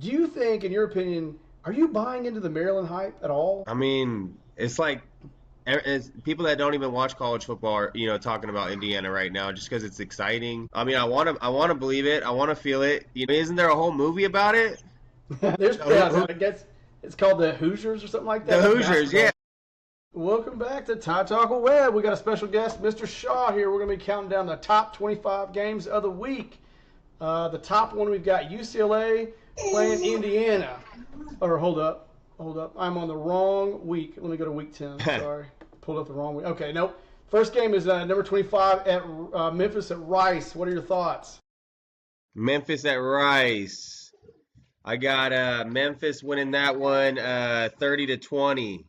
Do you think, in your opinion, are you buying into the Maryland hype at all? I mean, it's like it's people that don't even watch college football are, talking about Indiana right now just because it's exciting. I mean, I want to believe it. I want to feel it. Isn't there a whole movie about it? There's, The, yeah, I guess it's called the Hoosiers or something like that. the That's Hoosiers, yeah. basketball. Welcome back to Tie Talk with Web. We got a special guest, Mr. Shaw here. We're going to be counting down the top 25 games of the week. The top one, we've got UCLA playing Indiana. Or hold up. I'm on the wrong week. Let me go to week 10. Sorry, pulled up the wrong week. Okay, nope. First game is number 25 at Memphis at Rice. What are your thoughts? Memphis at Rice. I got Memphis winning that one 30-20.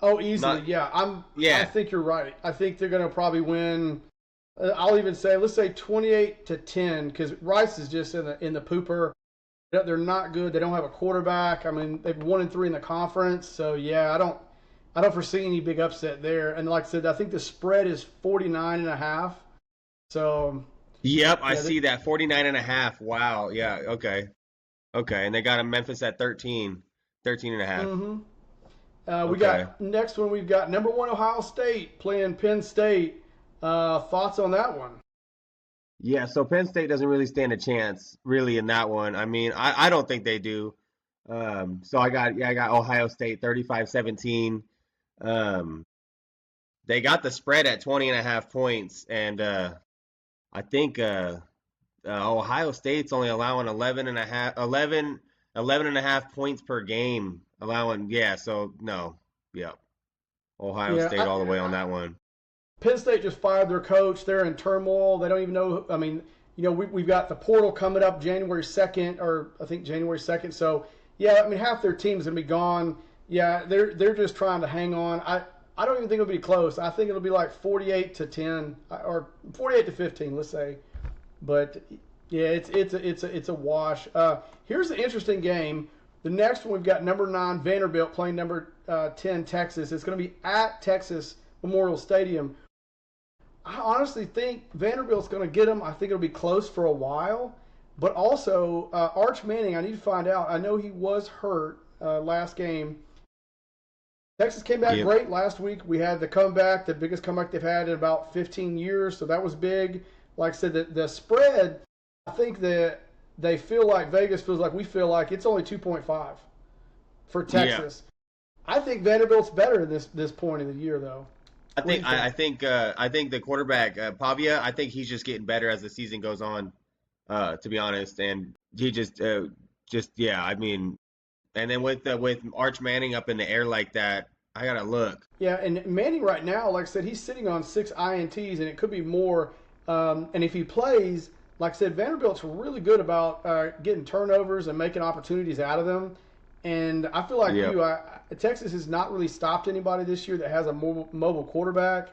Oh, easily, Not yeah. I yeah. think you're right. I think they're going to probably win. I'll even say, let's say 28-10, because Rice is just in the pooper. They're not good. They don't have a quarterback. I mean, they've 1-3 in the conference. So yeah, I don't foresee any big upset there. And like I said, I think the spread is 49.5. So Yep, I yeah, see that 49 and a half. Wow. Yeah, okay. Okay, and they got a Memphis at 13, 13 and a half. mm-hmm. We Okay. got next one. We've got number one Ohio State playing Penn State. Thoughts on that one? Yeah, so Penn State doesn't really stand a chance really in that one. I mean, I don't think they do. So I got Ohio State 35-17. Um, they got the spread at 20 and a half points, and I think Ohio State's only allowing 11 and a half points per game. Allowing, yeah, so no. Yeah. Ohio Yeah, State all the way on that one. Penn State just fired their coach. They're in turmoil. They don't even know. I mean, we've got the portal coming up January 2nd, or I think January 2nd. So, yeah, I mean, half their team's going to be gone. Yeah, they're just trying to hang on. I don't even think it'll be close. I think it'll be like 48-10 or 48-15, let's say. But yeah, it's a wash. Here's an interesting game. The next one we've got number 9 Vanderbilt playing number 10 Texas. It's going to be at Texas Memorial Stadium. I honestly think Vanderbilt's going to get them. I think it'll be close for a while. But also, Arch Manning, I need to find out. I know he was hurt last game. Texas came back Yep. great last week. We had the comeback, the biggest comeback they've had in about 15 years. So that was big. Like I said, the spread, I think that they feel like Vegas feels like we feel like it's only 2.5 for Yeah. Texas. I think Vanderbilt's better at this point of the year, though. I What do think you I, think? I think I think the quarterback Pavia. I think he's just getting better as the season goes on. To be honest, and he just yeah. I mean, and then with Arch Manning up in the air like that, I gotta look. Yeah, and Manning right now, like I said, he's sitting on 6 INTs, and it could be more. And if he plays, like I said, Vanderbilt's really good about getting turnovers and making opportunities out of them. And I feel like Yep. Texas has not really stopped anybody this year that has a mobile quarterback.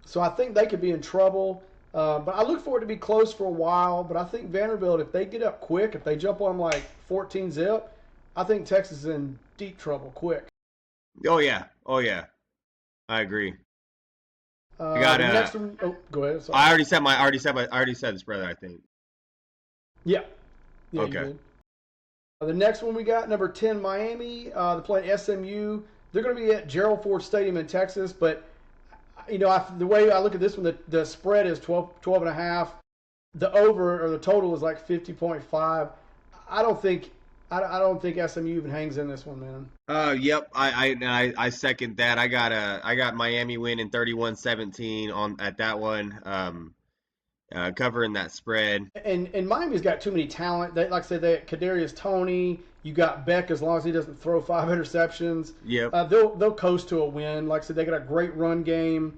So I think they could be in trouble. But I look for it to be close for a while. But I think Vanderbilt, if they get up quick, if they jump on them like 14 zip, I think Texas is in deep trouble quick. Oh yeah. Oh yeah. I agree. I got The next one, oh, go ahead. Sorry. I already said this, brother. I think. Yeah, yeah, you Okay. did. The next one we got, number 10, Miami. They're playing SMU. They're going to be at Gerald Ford Stadium in Texas. But, the way I look at this one, the spread is 12 and a half. The over or the total is like 50.5. I don't think I don't think SMU even hangs in this one, man. Yep. I second that. I got Miami winning 31-17 on at that one. Covering that spread. And Miami's got too many talent. They, like I said, they Kadarius Tony. You got Beck as long as he doesn't throw 5 interceptions. Yep. They'll coast to a win. Like I said, they got a great run game.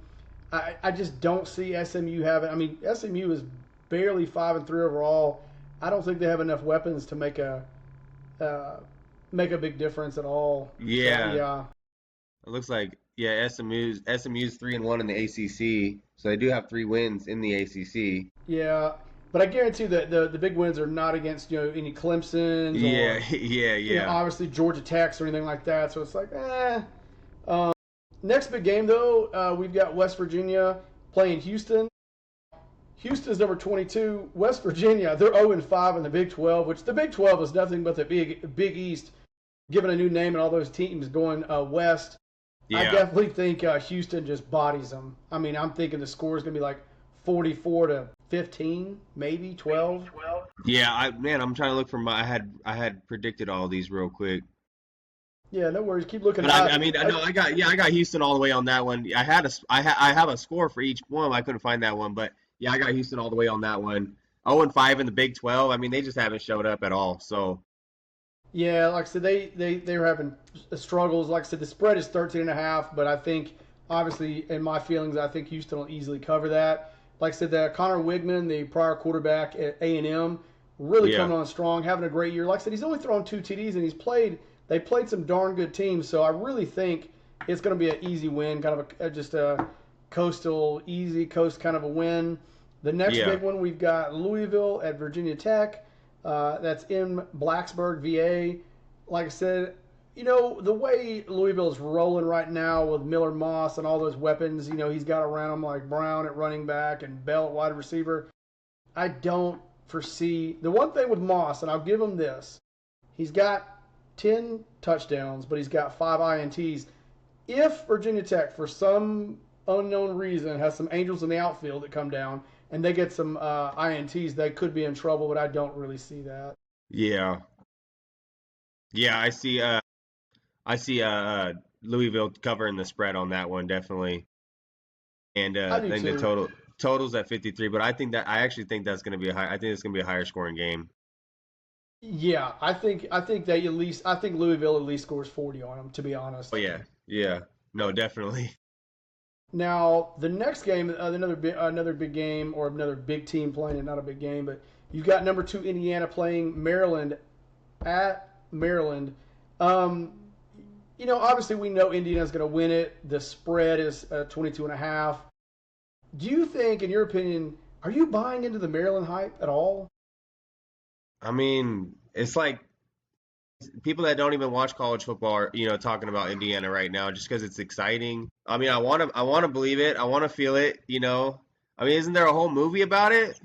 I just don't see SMU having. I mean, SMU is barely 5-3 overall. I don't think they have enough weapons to uh, make a big difference at all. So Yeah. yeah, It looks like yeah, SMU's 3-1 in the ACC, so they do have 3 wins in the ACC. yeah. But I guarantee that the big wins are not against any Clemson's Yeah, or yeah, yeah. obviously Georgia Tech's or anything like that. So it's like Um, next big game though, we've got West Virginia playing Houston. Houston's number 22. West Virginia, they're 0-5 in the Big 12, which the Big 12 is nothing but the Big East, given a new name and all those teams going west. I Yeah. definitely think Houston just bodies them. I mean, I'm thinking the score is going to be like 44-15, maybe 12. Yeah, I'm trying to look for I had predicted all these real quick. Yeah, no worries. Keep looking. But I mean, I know I got Houston all the way on that one. I have a score for each one. I couldn't find that one, but yeah, I got Houston all the way on that one. 0-5 in the Big 12. I mean, they just haven't showed up at all. So Yeah, like I said, they're having struggles. Like I said, the spread is 13.5, but I think obviously in my feelings, I think Houston will easily cover that. Like I said, Connor Wigman, the prior quarterback at A&M, really yeah, coming on strong, having a great year. Like I said, he's only thrown 2 TDs and they played some darn good teams. So I really think it's going to be an easy win, kind of just a coastal, easy coast kind of a win. The next yeah, big one, we've got Louisville at Virginia Tech. That's in Blacksburg, VA. Like I said, the way Louisville is rolling right now with Miller Moss and all those weapons, he's got around him like Brown at running back and Bell at wide receiver. I don't foresee the one thing with Moss, and I'll give him this: he's got 10 touchdowns, but he's got 5 INTs. If Virginia Tech, for some unknown reason, has some angels in the outfield that come down and they get some INTs, they could be in trouble, but I don't really see that. yeah, yeah. I see Louisville covering the spread on that one definitely, and I I do think the too. totals at 53. But I actually think that's going to be a high. I think it's going to be a higher scoring game. Yeah, I think they at least I think Louisville at least scores 40 on them, to be Oh honest. yeah, yeah. No, definitely. Now the next game, another big game or another big team playing, and not a big game, but you've got number 2 Indiana playing Maryland at Maryland. Um, obviously we know Indiana's going to win it. The spread is 22 and a half. Do you think, in your opinion, are you buying into the Maryland hype at all? I mean, it's like people that don't even watch college football are, talking about Indiana right now just because it's exciting. I mean, I want to believe it. I want to feel it. I mean, isn't there a whole movie about it?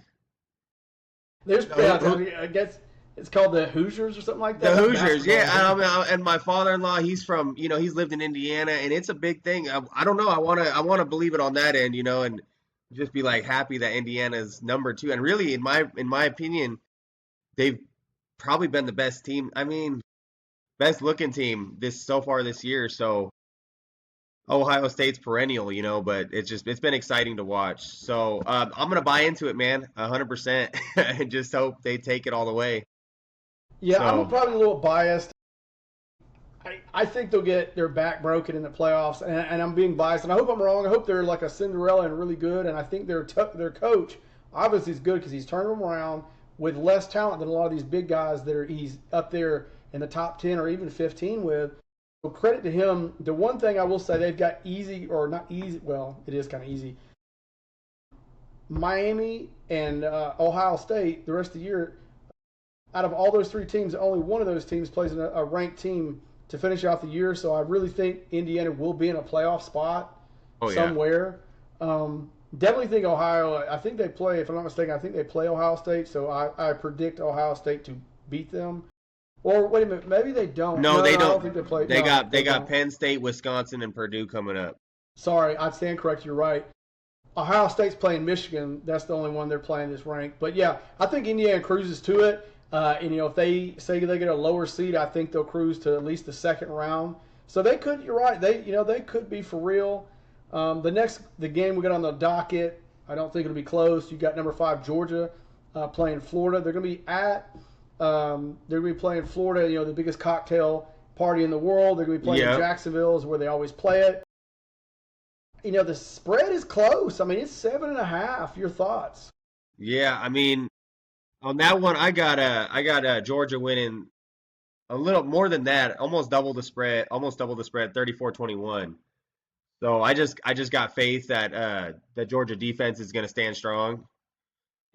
There's, Who, who, I guess it's called the Hoosiers or something like that. the That's Hoosiers, yeah. basketball, And, isn't I it? mean, and my father-in-law, he's lived in Indiana, and it's a big thing. I don't know. I want to believe it on that end, and just be like happy that Indiana's number two. And really, in my opinion, they've probably been the best team. I mean, best looking team this so far this year. So Ohio State's perennial, but it's been exciting to watch. So I'm gonna buy into it, man, 100%, and just hope they take it all the way. Yeah, I'm So probably a little biased. I think they'll get their back broken in the playoffs, and I'm being biased, and I hope I'm wrong. I hope they're like a Cinderella and really good, and I think their coach obviously is good because he's turned them around with less talent than a lot of these big guys he's up there in the top 10 or even 15 with. So credit to him. The one thing I will say, they've got easy or not easy. Well, it is kind of easy. Miami and Ohio State the rest of the year. Out of all those 3 teams, only one of those teams plays in a ranked team to finish out the year. So I really think Indiana will be in a playoff spot oh yeah, somewhere. Definitely think Ohio. I think they play. If I'm not mistaken, I think they play Ohio State. So I predict Ohio State to beat them. Or wait a minute, maybe they don't. no, No, they no, I don't. don't think they play. They No, got they they got don't. Penn State, Wisconsin, and Purdue coming up. Sorry, I'd stand correct. You're right. Ohio State's playing Michigan. That's the only one they're playing this ranked. But yeah, I think Indiana cruises to it. And if they say they get a lower seed, I think they'll cruise to at least the second round. So they could. You're right. They could be for real. The game we got on the docket. I don't think it'll be close. You got number 5 Georgia playing Florida. They're going to be they're going to be playing Florida. The biggest cocktail party in the world. They're going to be playing in Yep. Jacksonville, is where they always play it. The spread is close. I mean, it's 7.5. Your thoughts? Yeah, I mean, on that one, I got Georgia winning a little more than that, almost double the spread, 34-21. So I just got faith that that Georgia defense is going to stand strong,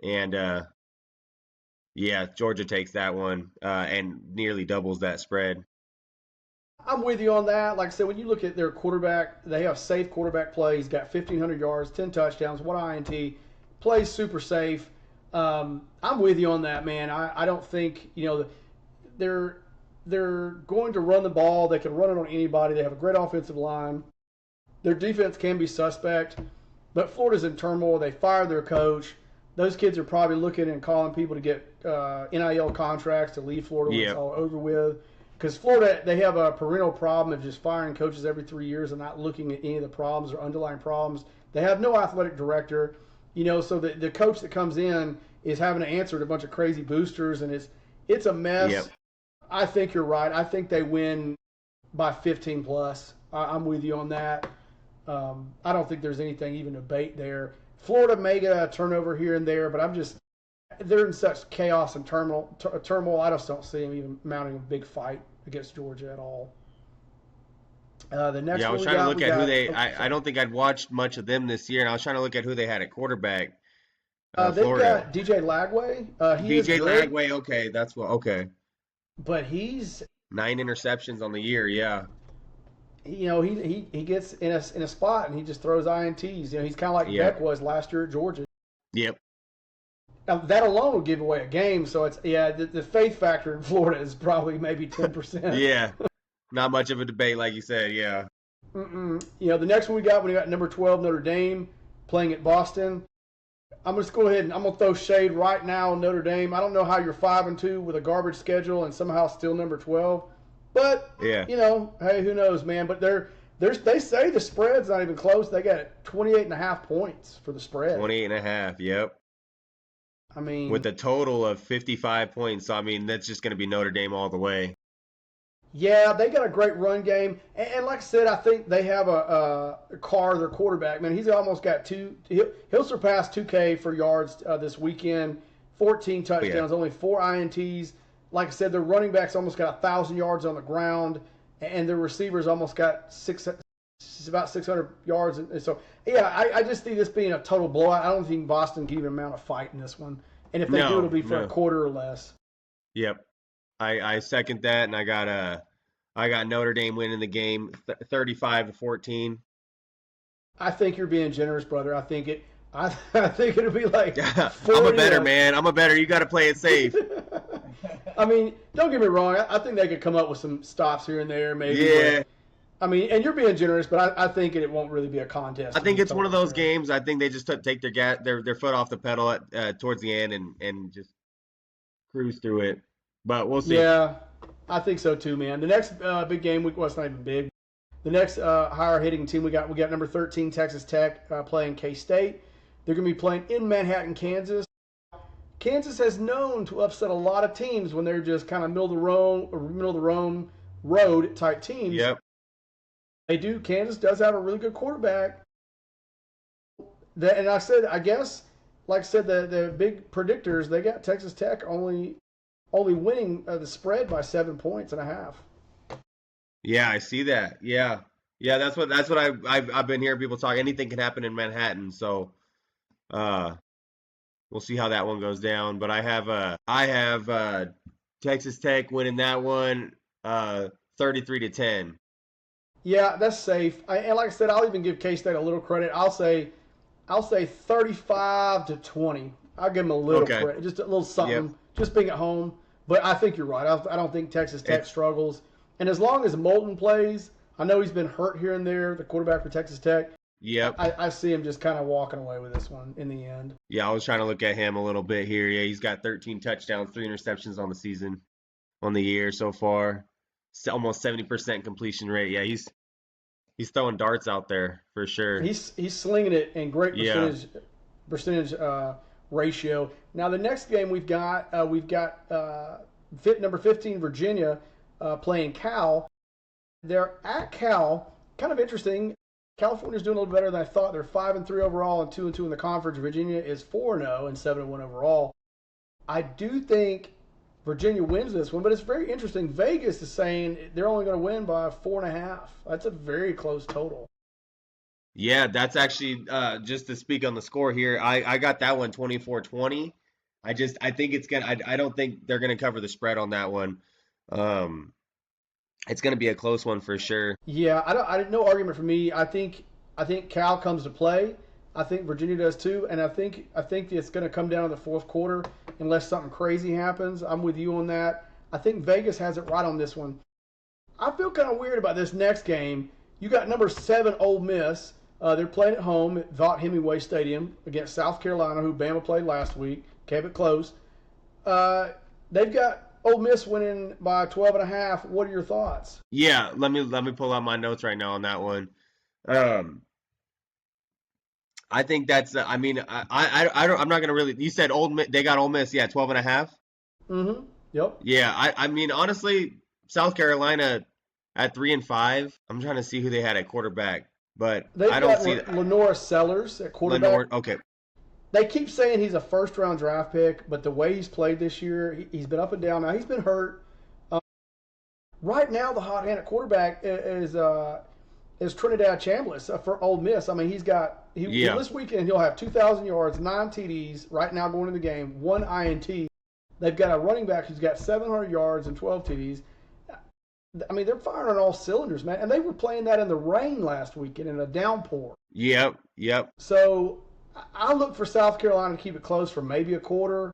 and yeah, Georgia takes that one and nearly doubles that spread. I'm with you on that. Like I said, when you look at their quarterback, they have safe quarterback play. He's got 1,500 yards, 10 touchdowns, 1 INT. plays super safe. I'm with you on that, man. I don't think they're they're going to run the ball. They can run it on anybody. They have a great offensive line. Their defense can be suspect, but Florida's in turmoil. They fired their coach. Those kids are probably looking and calling people to get NIL contracts to leave Florida when it's all over with. Because Florida, they have a perennial problem of just firing coaches every 3 years and not looking at any of the problems or underlying problems. They have no athletic director, so the coach that comes in is having to answer to a bunch of crazy boosters, and it's a mess. Yep. I think you're right. I think they win by 15 plus. I'm with you on that. I don't think there's anything even to debate there. Florida may get a turnover here and there, but they're in such chaos and turmoil. I just don't see them even mounting a big fight against Georgia at all. The next I was one trying to look at who they. oh, I don't think I'd watched much of them this year, and I was trying to look at who they had at quarterback. they've Florida. got DJ Lagway. DJ Lagway. Okay, that's what. Okay, but he's 9 interceptions on the year. Yeah. He gets in a spot and he just throws INTs. He's kind of like Beck was last year at Georgia. Yep. Now, that alone will give away a game. So it's the faith factor in Florida is probably maybe 10%. Yeah. Not much of a debate, like you said. Yeah. The next one we got number 12 Notre Dame playing at Boston. I'm going to go ahead and I'm going to throw shade right now on Notre Dame. I don't know how you're 5-2 with a garbage schedule and somehow still number 12. But, hey, who knows, man. But they say the spread's not even close. They got 28.5 points for the spread. 28.5, yep. I mean, with a total of 55 points. So, I mean, that's just going to be Notre Dame all the way. Yeah, they got a great run game. And like I said, I think they have a Carr, their quarterback. Man, he's almost got he'll surpass 2K for yards this weekend. 14 touchdowns, only 4 INTs. Like I said, their running backs almost got 1,000 yards on the ground, and their receivers almost got about 600 yards. And so, I just see this being a total blowout. I don't think Boston can even mount a fight in this one. And if they do, it'll be for a quarter or less. Yep, I second that, and I got Notre Dame winning the game, 35-14. I think you're being generous, brother. I think it'll be like 40. I'm a better man. I'm a better. You got to play it safe. I mean, don't get me wrong. I think they could come up with some stops here and there, maybe. Yeah. But, I mean, and you're being generous, but I think it won't really be a contest. I think it's one of those games. I think they just take their foot off the pedal towards the end and just cruise through it. But we'll see. Yeah, I think so too, man. The next big game, well, it's not even big. The next higher hitting team we got number 13 Texas Tech playing K-State. They're going to be playing in Manhattan, Kansas. Kansas has known to upset a lot of teams when they're just kind of middle of the road type teams. Yep. They do. Kansas does have a really good quarterback. And I guess, like I said, the big predictors, they got Texas Tech only winning the spread by 7.5 points. Yeah, I see that. Yeah, that's what I've been hearing people talk. Anything can happen in Manhattan, so we'll see how that one goes down. But I have Texas Tech winning that one 33-10. Yeah, that's safe. And like I said, I'll even give K-State a little credit. I'll say 35-20. I'll give them a little credit, just a little something, just being at home. But I think you're right. I don't think Texas Tech struggles. And as long as Moulton plays, I know he's been hurt here and there, the quarterback for Texas Tech. Yep. I see him just kind of walking away with this one in the end. Yeah, I was trying to look at him a little bit here. Yeah, he's got 13 touchdowns, 3 interceptions on the season, on the year so far. Almost 70% completion rate. Yeah, he's throwing darts out there for sure. He's slinging it in great percentage ratio. Now the next game we've got number 15 Virginia playing Cal. They're at Cal. Kind of interesting. California's doing a little better than I thought. They're 5-3 overall and 2-2 in the conference. Virginia is 4-0 and 7-1 overall. I do think Virginia wins this one, but it's very interesting. Vegas is saying they're only going to win by 4.5. That's a very close total. Yeah, that's actually just to speak on the score here. I got that one 24-20. I think it's gonna. I don't think they're gonna cover the spread on that one. It's gonna be a close one for sure. Yeah, no argument for me. I think Cal comes to play. I think Virginia does too, and I think it's going to come down to the fourth quarter unless something crazy happens. I'm with you on that. I think Vegas has it right on this one. I feel kind of weird about this next game. You got number 7 Ole Miss. They're playing at home at Vaught Hemingway Stadium against South Carolina, who Bama played last week. Kept it close. They've got Ole Miss winning by 12.5. What are your thoughts? Yeah, let me pull out my notes right now on that one. Um, I think that's. I mean, I don't. I'm not gonna really. You said Old Miss, they got Ole Miss. Yeah, 12.5. Mm-hmm. Yep. Yeah, I mean, honestly, South Carolina at 3-5. I'm trying to see who they had at quarterback, but They've I don't got see that. Lenora Sellers at quarterback. Lenore. Okay. They keep saying he's a first-round draft pick, but the way he's played this year, he's been up and down. Now, he's been hurt. Right now, the hot hand at quarterback is Trinidad Chambliss for Ole Miss. I mean, Yeah. this weekend he'll have 2,000 yards, 9 TDs right now going into the game, 1 INT. They've got a running back who's got 700 yards and 12 TDs. I mean, they're firing on all cylinders, man. And they were playing that in the rain last weekend in a downpour. Yep. Yep. So I look for South Carolina to keep it close for maybe a quarter.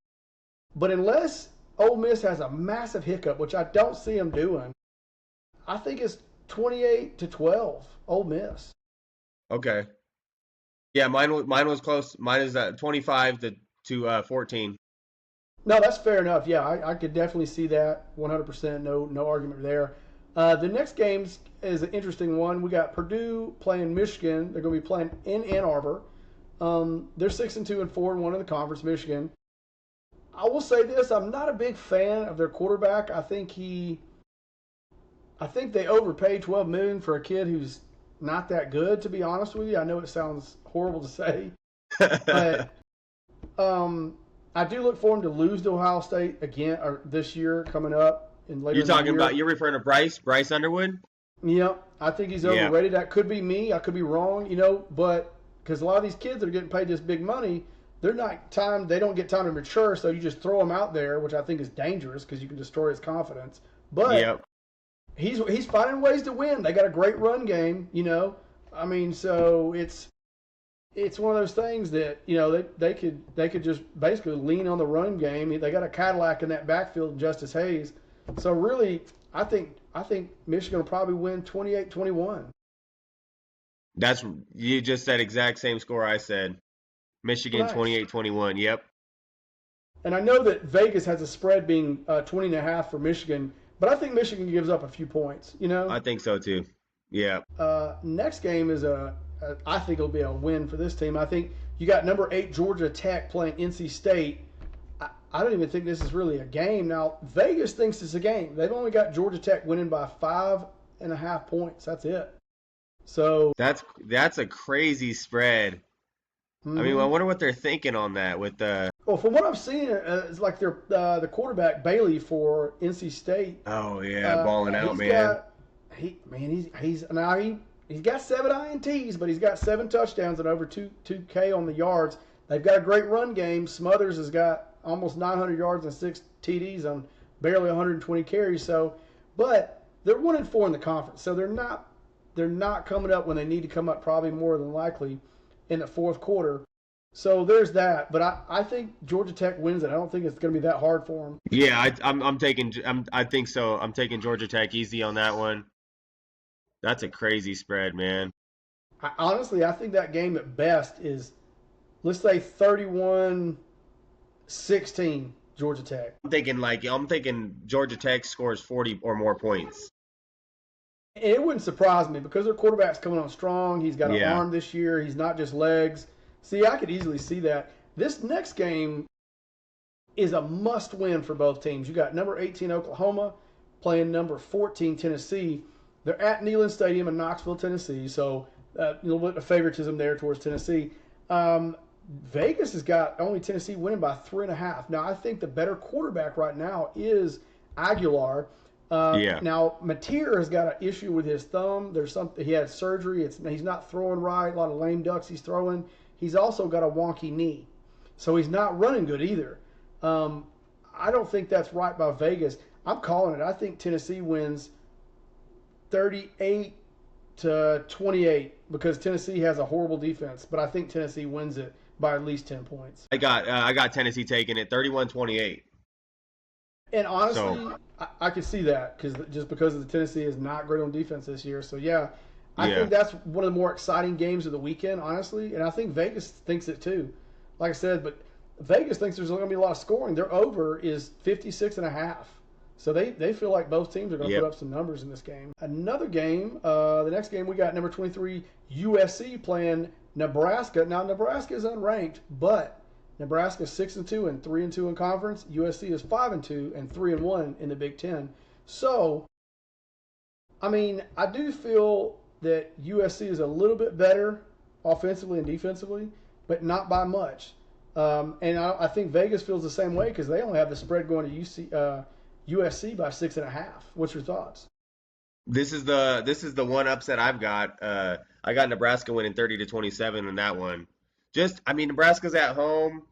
But unless Ole Miss has a massive hiccup, which I don't see them doing, I think it's 28-12, Ole Miss. Okay. Yeah, mine was close. Mine is 25 to 14. No, that's fair enough. Yeah, I could definitely see that 100%. No argument there. The next game is an interesting one. We got Purdue playing Michigan. They're going to be playing in Ann Arbor. They're 6-2 and 4-1 in the conference, Michigan. I will say this: I'm not a big fan of their quarterback. I think they overpaid $12 million for a kid who's not that good. To be honest with you, I know it sounds horrible to say, but I do look for him to lose to Ohio State again or this year coming up and later. You're referring to Bryce Underwood? Yeah, I think he's overrated. That could be me. I could be wrong, but because a lot of these kids that are getting paid this big money, they don't get time to mature, so you just throw them out there, which I think is dangerous because you can destroy his confidence. But Yep. he's finding ways to win. They got a great run game, I mean, so it's one of those things that they could just basically lean on the run game. They got a Cadillac in that backfield, Justice Hayes. So really, I think Michigan will probably win 28-21. You just said exact same score I said. Michigan Nice. 28-21. Yep. And I know that Vegas has a spread being 20.5 for Michigan, but I think Michigan gives up a few points. I think so too. Yeah. Next game is I think it'll be a win for this team. I think you got number 8 Georgia Tech playing NC State. I don't even think this is really a game. Now, Vegas thinks it's a game. They've only got Georgia Tech winning by 5.5 points. That's it. So That's a crazy spread. I mean, I wonder what they're thinking on that with the. Well, from what I've seen, it's like they're the quarterback Bailey for NC State. Oh yeah, balling out, man. He's got 7 INTs, but he's got 7 touchdowns and over 2K on the yards. They've got a great run game. Smothers has got almost 900 yards and 6 TDs on barely 120 carries. So, but they're 1-4 in the conference, so they're not coming up when they need to come up. Probably more than likely in the fourth quarter. So there's that. But I think Georgia Tech wins it. I don't think it's going to be that hard for them. Yeah, I think so. I'm taking Georgia Tech easy on that one. That's a crazy spread, man. Honestly, I think that game at best is, let's say 31-16 Georgia Tech. I'm thinking Georgia Tech scores 40 or more points. And it wouldn't surprise me because their quarterback's coming on strong. He's got an Yeah. arm this year. He's not just legs. See, I could easily see that. This next game is a must-win for both teams. You got number 18 Oklahoma playing number 14 Tennessee. They're at Neyland Stadium in Knoxville, Tennessee, so a little bit of favoritism there towards Tennessee. Vegas has got only Tennessee winning by 3.5. Now, I think the better quarterback right now is Aguilar. Yeah. Now, Mateer has got an issue with his thumb. He had surgery. He's not throwing right. A lot of lame ducks he's throwing. He's also got a wonky knee, so he's not running good either. I don't think that's right by Vegas. I'm calling it. I think Tennessee wins 38-24. to 28 because Tennessee has a horrible defense, but I think Tennessee wins it by at least 10 points. I got Tennessee taking it 31-28. And So honestly, I can see that because the Tennessee is not great on defense this year. So yeah, I yeah. think that's one of the more exciting games of the weekend, honestly. And I think Vegas thinks it too. Like I said, but Vegas thinks there's going to be a lot of scoring. Their over is 56.5. So they feel like both teams are going to Yep. put up some numbers in this game. Another game, the next game we got number 23 USC playing Nebraska. Now Nebraska is unranked, but Nebraska is 6-2 and 3-2 in conference. USC is 5-2 and 3-1 in the Big Ten. So, I mean, I do feel that USC is a little bit better offensively and defensively, but not by much. And I think Vegas feels the same way because they only have the spread going to USC by 6.5. What's your thoughts? This is the one upset I've got. I got Nebraska winning 30-27 in that one. I mean, Nebraska's at home,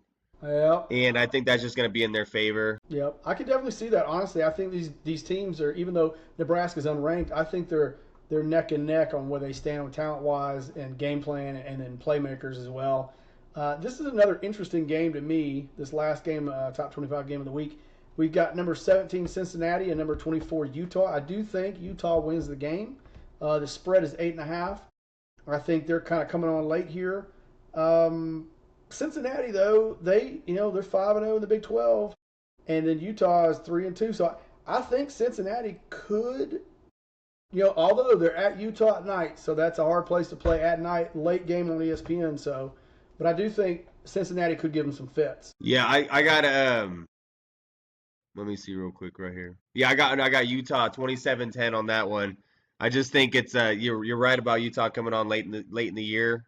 Yeah. and I think that's just going to be in their favor. Yep, I can definitely see that. Honestly, I think these teams are, even though Nebraska's unranked, I think they're neck and neck on where they stand on talent wise and game plan and then playmakers as well. This is another interesting game to me. This last game, top 25 game of the week, we've got number 17 Cincinnati and number 24 Utah. I do think Utah wins the game. The spread is 8.5. I think they're kind of coming on late here. Cincinnati, though, they're 5-0 in the Big 12, and then Utah is 3-2. So I think Cincinnati could, although they're at Utah at night, so that's a hard place to play at night, late game on ESPN. So, but I do think Cincinnati could give them some fits. Yeah, I got let me see real quick right here. Yeah, I got Utah 27-10 on that one. I just think it's you're right about Utah coming on late in the year.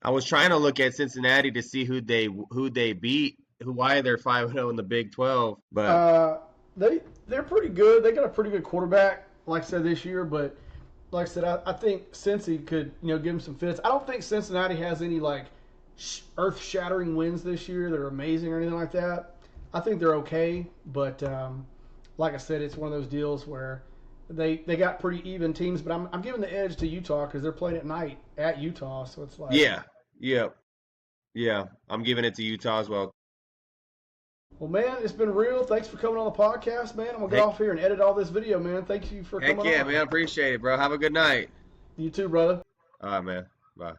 I was trying to look at Cincinnati to see who they beat, why they're 5-0 in the Big 12, but they're pretty good. They got a pretty good quarterback, like I said, this year. But like I said, I think Cincy could give them some fits. I don't think Cincinnati has any like earth-shattering wins this year that are amazing or anything like that. I think they're okay, but like I said, it's one of those deals where they got pretty even teams. But I'm giving the edge to Utah because they're playing at night at Utah, so it's like yeah. I'm giving it to Utah as well. Well, man, it's been real. Thanks for coming on the podcast, man. I'm gonna go off here and edit all this video, man. Thank you for coming Heck yeah, on. man. Appreciate it, bro. Have a good night. You too, brother. All right, man. Bye.